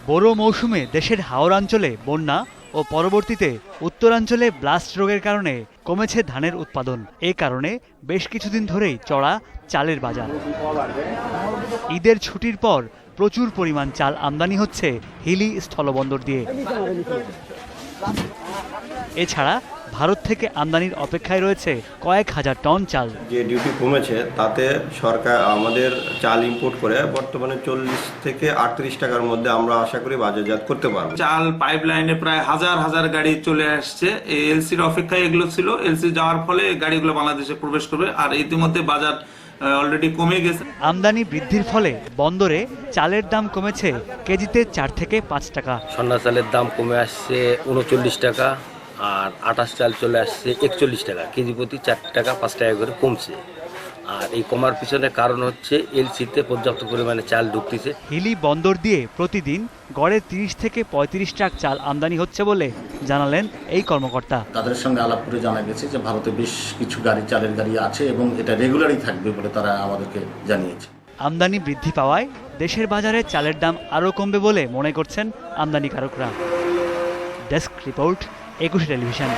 বোরো মৌসুমে দেশের হাওড়াঞ্চলে বন্যা ও পরবর্তীতে উত্তরাঞ্চলে ব্লাস্ট রোগের কারণে কমেছে ধানের উৎপাদন। এ কারণে বেশ কিছুদিন ধরেই চড়া চালের বাজার। ঈদের ছুটির পর প্রচুর পরিমাণ চাল আমদানি হচ্ছে হিলি স্থলবন্দর দিয়ে। এছাড়া ভারত থেকে আমদানির অপেক্ষায় রয়েছে কয়েক হাজার টন চাল। যে ডিউটি কমেছে তাতে সরকার আমাদের চাল ইম্পোর্ট করে বর্তমানে 40 থেকে 38 টাকার মধ্যে আমরা আশা করি বাজারজাত করতে পারবো। চাল পাইপলাইনে প্রায় হাজার হাজার গাড়ি চলে আসছে। এলসির অপেক্ষায় এগুলো ছিল, এলসি যাওয়ার ফলে গাড়িগুলো বাংলাদেশে প্রবেশ করবে। আর ইতিমধ্যে বাজার অলরেডি কমে গেছে। আমদানি বৃদ্ধির ফলে বন্দরে চালের দাম কমেছে কেজিতে 4 থেকে 5 টাকা। সন্না চালের দাম কমে আসছে 39 টাকা, আর আটাশ চাল চলে আসছে 41 টাকা, কেজি প্রতি 4 টাকা 5 টাকা করে কমছে। আর এই কমার পিছনে কারণ হচ্ছে এলসিতে পর্যাপ্ত পরিমাণে চাল ঢুকতেছে। হিলি বন্দর দিয়ে প্রতিদিন গড়ে 30 থেকে 35 ট্রাক চাল আমদানি হচ্ছে বলে জানালেন এই কর্মকর্তা। তাদের সঙ্গে আলাপ করে জানা গেছে যে ভারতে বেশ কিছু চালের গাড়ি আছে এবং এটা রেগুলারই থাকবে বলে তারা আমাদেরকে জানিয়েছে। আমদানি বৃদ্ধি পাওয়ায় দেশের বাজারে চালের দাম আরও কমবে বলে মনে করছেন আমদানিকারকরা। Desk report, 21 television.